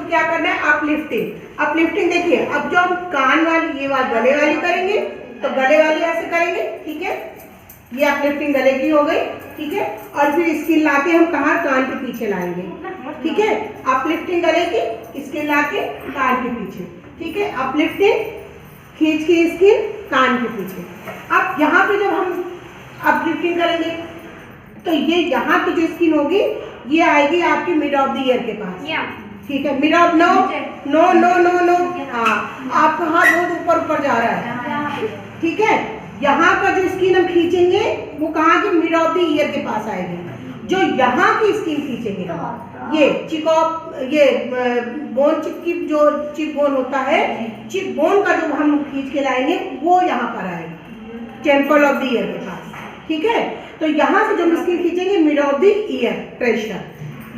क्या करना है, अपलिफ्टिंग। अपलिफ्टिंग देखिए, अब जो हम कान वाली ये बात गले वाली करेंगे तो गले वाली ऐसे करेंगे, ठीक है, ये अपलिफ्टिंग गले की हो गई, ठीक है। और फिर स्किन लाके हम कहाँ, कान के पीछे लाएंगे, ठीक है। अपलिफ्टिंग गले की, स्किन लाके कान के पीछे, ठीक है। अपलिफ्टिंग, खींच के स्किन कान के पीछे। अब यहाँ पे जब हम अपलिफ्टिंग करेंगे तो ये यहाँ की जो स्किन होगी ये आएगी आपकी मिड ऑफ द ईयर के पास, ठीक है। Mid off, no no no no no, हाँ आपका हाथ बहुत ऊपर ऊपर जा रहा है, ठीक है। यहाँ का जो स्किन हम खींचेंगे वो कहाँ की, मिड ऑफ द ईयर के पास आएगी। जो यहाँ की स्किन खींचेंगे, ये चिक ऑफ, ये बोन, चिप की जो चिप बोन होता है, चिप बोन का जो हम खींच के लाएंगे वो यहाँ पर आएगी, टेम्पल ऑफ द ईयर के पास, ठीक है। तो यहाँ से जो स्किन खींचेंगे mid of the year, pressure,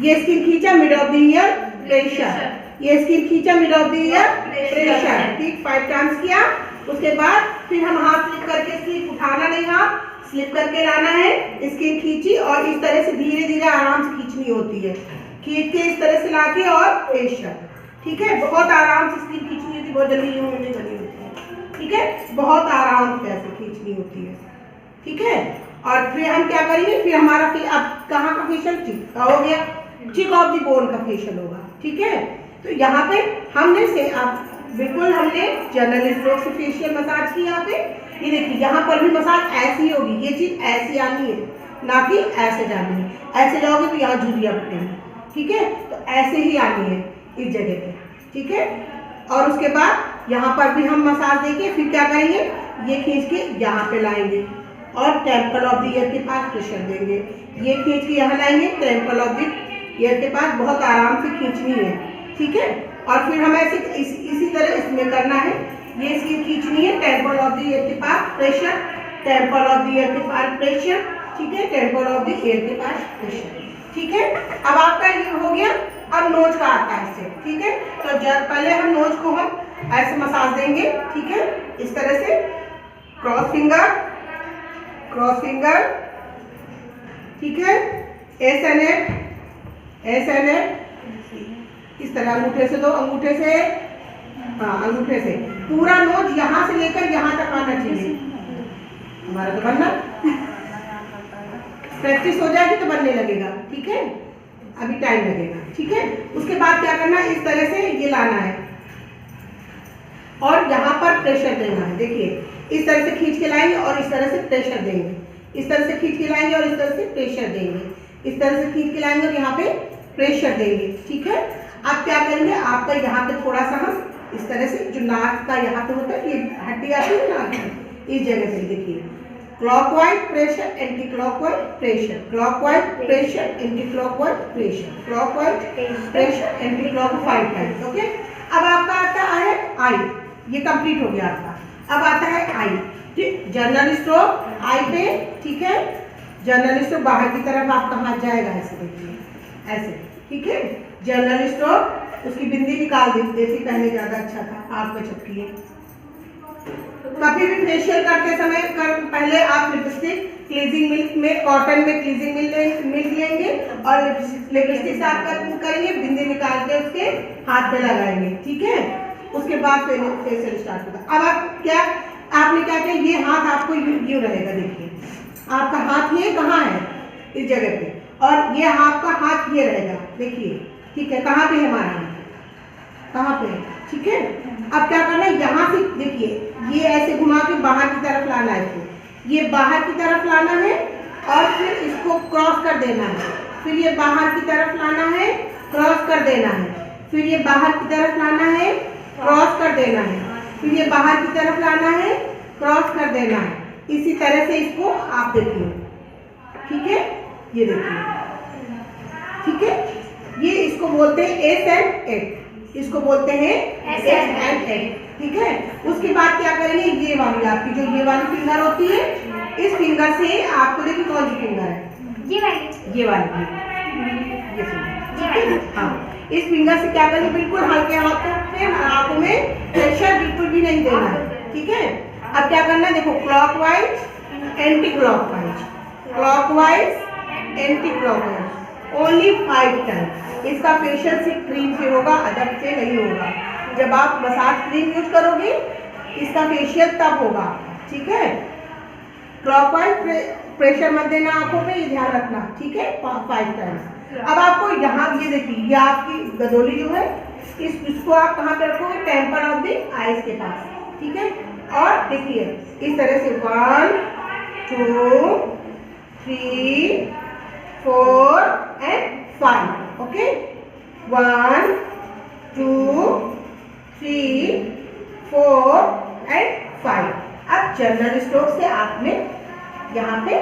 ये स्किन खींचा mid of the year, pressure, ये स्किन खींचा mid of the year, pressure, ठीक। 5 टाइम्स किया। उसके बाद फिर हम हाथ स्लिप करके, स्लिप उठाना नहीं, हाथ स्लिप करके लाना है, स्किन खींची और इस तरह से धीरे धीरे आराम से खींचनी होती है, खींच के इस तरह से लाके और प्रेशर, ठीक है। बहुत आराम से स्किन खींचनी होती है, बहुत जल्दी यूं नहीं करनी होती है, ठीक है। बहुत आराम से ऐसे खींचनी होती है, ठीक है। और फिर हम क्या करेंगे, फिर हमारा अब कहाँ का फेशियल, चिक का हो गया, चिक ऑफ द बोन का फेशियल होगा, ठीक है। तो यहाँ पे हमने से अब बिल्कुल हमने जनरल स्ट्रोक से फेशियल मसाज की। यहाँ पे ये देखिए, यहाँ पर भी मसाज ऐसी होगी, ये चीज ऐसी आनी है, ना कि ऐसे जानी है। ऐसे जाओगे तो यहाँ झुर्रियाँ पड़ेंगी, ठीक है। तो ऐसे ही आनी है इस जगह पे, ठीक है। और उसके बाद यहाँ पर भी हम मसाज देके फिर क्या करेंगे, ये खींच के यहाँ पे लाएंगे और टेम्पल ऑफ द ईयर के पास प्रेशर देंगे, ये खींच के यहाँ लाएंगे, टेम्पल ऑफ द ईयर के पास बहुत आराम से खींचनी है, ठीक है। और फिर हमें ऐसे इसी तरह इसमें करना है, ये स्किन खींचनी है, टेम्पल ऑफ द ईयर के पास pressure, temple of the ear के पास प्रेशर, ठीक है, टेम्पल ऑफ द ईयर के पास प्रेशर, ठीक है। अब आपका ये हो गया। अब नोज का आता है इससे, ठीक है। तो जब पहले हम नोज को हम ऐसे मसाज देंगे, ठीक है, इस तरह से, क्रॉस फिंगर, क्रॉस फिंगर, ठीक है, एस एन एट, इस तरह अंगूठे से, दो अंगूठे से, हाँ अंगूठे से, पूरा नोज यहाँ से लेकर यहाँ तक आना चाहिए। हमारा तो बनना, प्रैक्टिस हो जाएगी तो बनने लगेगा, ठीक है, अभी टाइम लगेगा, ठीक है। उसके बाद क्या करना है, इस तरह से ये लाना है और यहाँ पर प्रेशर देना है। देखिए, इस तरह से खींच के लाएंगे और इस तरह से प्रेशर देंगे, इस तरह से खींच के लाएंगे और इस तरह से प्रेशर देंगे, इस तरह से खींच के लाएंगे और यहाँ पे प्रेशर देंगे, ठीक है। अब क्या करेंगे, आपका यहाँ पे थोड़ा सा हम इस तरह से, जो नाक का यहाँ पे होता है, ये हड्डी आती है नाक की, इस जगह से देखिए, clockwise pressure, anti clockwise pressure, clockwise pressure, anti clockwise pressure, clockwise pressure, anti clockwise 5 times, okay. अब आपका आता है आई, ये कंप्लीट हो गया आपका। अब आता है आई, ठीक, जनरल स्ट्रोक आई पे, ठीक है। जनरल स्ट्रोक बाहर की तरफ आपका हाथ जाएगा, ऐसे देखिए, ऐसे, ठीक है। जनरल स्ट्रोक, उसकी बिंदी निकाल देती थी पहले, ज्यादा अच्छा था, आँख में चपकी है। कभी भी फेशियल करते समय पहले आप लिपस्टिक क्लीजिंग मिल्क में, कॉटन में क्लीजिंग मिल्क लेंगे और लिपस्टिक से आप करेंगे, बिंदी निकाल के उसके हाथ पे लगाएंगे, ठीक है। उसके बाद फेशियल स्टार्ट होगा। अब आप क्या, आपने क्या किया, ये हाथ आपको यूं रहेगा, देखिए आपका हाथ ये कहाँ है, इस जगह पे, और ये आपका हाथ ये रहेगा, देखिए, ठीक है। कहाँ पे है हमारा हाथ, कहाँ पे, ठीक है। अब क्या करना है, यहाँ से देखिए, ये ऐसे घुमा के बाहर की तरफ लाना है, इसको ये बाहर की तरफ लाना है और फिर इसको क्रॉस कर देना है, फिर ये बाहर की तरफ लाना है, क्रॉस कर देना है, फिर ये बाहर की तरफ लाना है, क्रॉस कर देना है, फिर ये बाहर की तरफ लाना है, क्रॉस कर देना है। इसी तरह से इसको आप देखिए, ठीक है, ये देखिए, ठीक है। ये इसको बोलते हैं एस एंड एट, इसको बोलते हैं एस एंड एट, ठीक है। उसके बाद क्या करेंगे, ये वाली आपकी जो ये वाली फिंगर होती है, इस फिंगर से आपको देखिए कौन सी फिंगर है, ये वाली, ये फिंगर, हाँ। इस फिंगर से क्या करेंगे, बिल्कुल हल्के हाथों पे आंखों में प्रेशर बिल्कुल भी नहीं देना है, ठीक है। अब क्या करना है, देखो, clockwise, anti clockwise, clockwise, anti clockwise, only 5 time. इसका फेशियल सिर्फ क्रीम से होगा, अदर से नहीं होगा। जब आप मसाज क्रीम यूज करोगे इसका फेशियल तब होगा, ठीक है। क्लॉकवाइज प्रेशर मत देना आंखों पे, ये ध्यान रखना, ठीक है। 5 टाइम्स। अब आपको यहाँ ये देखिए, ये आपकी गदोली जो है इसको आप कहाँ पे रखोगे, टेम्पल ऑफ द आईज के पास, ठीक है। और देखिए इस तरह से 1 2 3 4 एंड 5, ओके। 1 2 3 4 एंड 5। अब जनरल स्ट्रोक से आपने यहाँ पे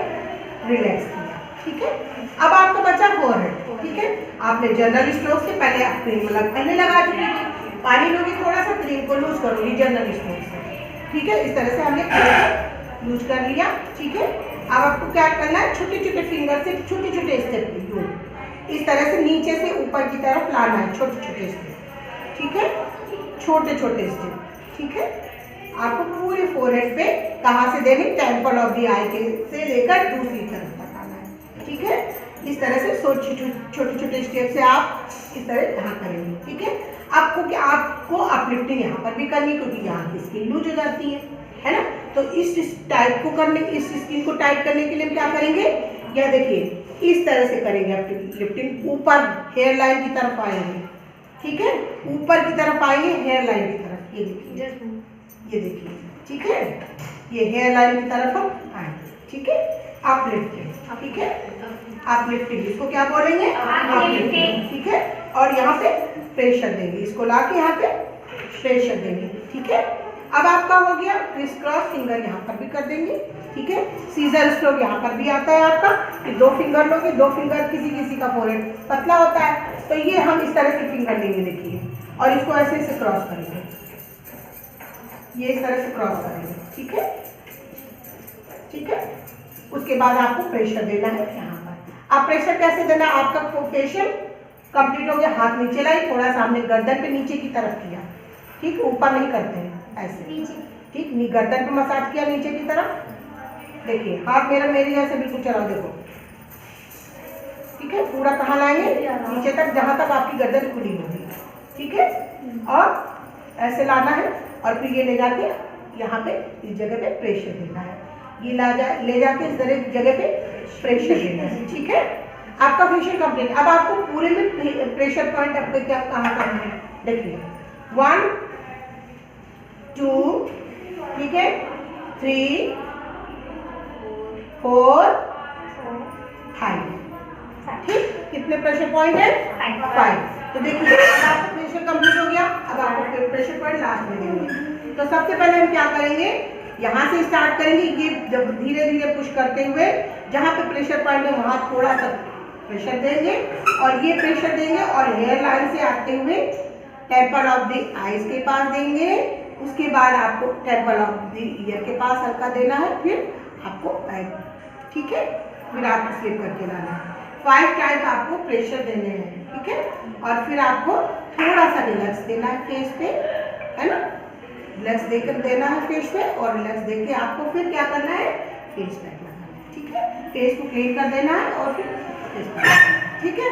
रिलैक्स किया, ठीक है। अब आपका बचा फोरहेड, ठीक है। आपने जनरल स्ट्रोक से पहले आप क्रीम पहले लगा चुकी थी, पानी लोगी थोड़ा सा, क्रीम को लूज करोगी जनरल स्ट्रोक से, ठीक है। इस तरह से हमने क्रीम लूज कर लिया, ठीक है। अब आपको क्या करना है, छोटे छोटे फिंगर से छोटे छोटे स्टेप इस तरह से नीचे से ऊपर की तरफ लाना है, छोटे छोटे स्टेप, ठीक है। छोटे छोटे स्टेप, ठीक है। आपको पूरे फोरहेड पे कहाँ से देनी, टेम्पल ऑफ द आई के से लेकर दूसरी तरफ तक आना है, ठीक है। इस तरह से छोटे छोटे स्टेप से आप इस तरह यहाँ करेंगे, ठीक है। आपको अपलिफ्टिंग यहाँ पर भी करनी, क्योंकि यहाँ की स्किन लूज हो जाती है ना। तो इस टाइप को करने, इस स्किन को टाइट करने के लिए हम क्या करेंगे, यह देखिए इस तरह से करेंगे अपलिफ्टिंग। ऊपर हेयर लाइन की तरफ आएंगे, ठीक है। ऊपर की तरफ आएंगे हेयर लाइन की तरफ, ये देखिए, ठीक है। ये हेयर लाइन की तरफ हम आएंगे, ठीक है। अपलिफ्टिंग, ठीक है। अपलिफ्टिंग, इसको क्या बोलेंगे, अपलिफ्टिंग, ठीक है। और यहाँ पे प्रेशर देंगे, इसको ला के यहाँ पे प्रेशर देंगे, ठीक है। अब आपका हो गया क्रिस क्रॉस फिंगर, यहाँ पर भी कर देंगे, ठीक है। सीजर स्ट्रोक यहाँ पर भी आता है आपका, कि 2 फिंगर लोगे, 2 फिंगर किसी का फोरहेड पतला होता है, तो ये हम इस तरह से फिंगर लेंगे, देखिए, और इसको ऐसे ऐसे क्रॉस करेंगे, ये इस तरह से क्रॉस करेंगे, ठीक है, ठीक है। उसके बाद आपको प्रेशर देना है यहाँ पर। आप प्रेशर कैसे देना, आपका फेशियल कंप्लीट हो गया, हाथ नीचे लाई, थोड़ा सा हमने गर्दन पे नीचे की तरफ किया, ठीक, ऊपर नहीं करते हैं, ऐसे, ठीक। गर्दन पे मसाज किया नीचे की तरफ, देखिए हाथ मेरी ऐसे बिल्कुल चलाओ, देखो, ठीक है। पूरा कहाँ लाएंगे, नीचे तक, जहाँ तक आपकी गर्दन खुली होगी, ठीक है। और ऐसे लाना है, और फिर ये ले जाके यहाँ पे इस जगह पे प्रेशर देना है, ये ले जाके इस तरह जगह पे प्रेशर देना है, ठीक है। आपका फेशियल कंप्लीट। अब आपको पूरे में प्रेशर पॉइंट आपको क्या कहाँ करना है, देखिए 1 2, ठीक है, 3 4 5, ठीक। कितने प्रेशर पॉइंट है, 5। तो देखिए अब आपका प्रेशर कंप्लीट हो गया। अब आपको प्रेशर पॉइंट लास्ट में देंगे। तो सबसे पहले हम क्या करेंगे, यहाँ से स्टार्ट करेंगे, ये जब धीरे धीरे पुश करते हुए जहाँ पे प्रेशर पॉइंट है वहाँ थोड़ा सा प्रेशर देंगे, और ये प्रेशर देंगे, और हेयर लाइन से आते हुए टेम्पल ऑफ द आईज के पास देंगे। उसके बाद आपको टेम्पल ऑफ द ईयर के पास हल्का देना है, फिर आपको बैक, ठीक है। फिर आपको स्लिप करके लाना है। 5 टाइम्स आपको प्रेशर देने हैं, ठीक है। और फिर आपको थोड़ा सा रिलैक्स देना है फेस पे, है ना। रिलैक्स देकर देना है फेस पे, और रिलैक्स देके आपको फिर क्या करना है, फेस पैक लगाना है, ठीक है। फेस को क्लीन कर देना है और फिर फेस पैक, ठीक है।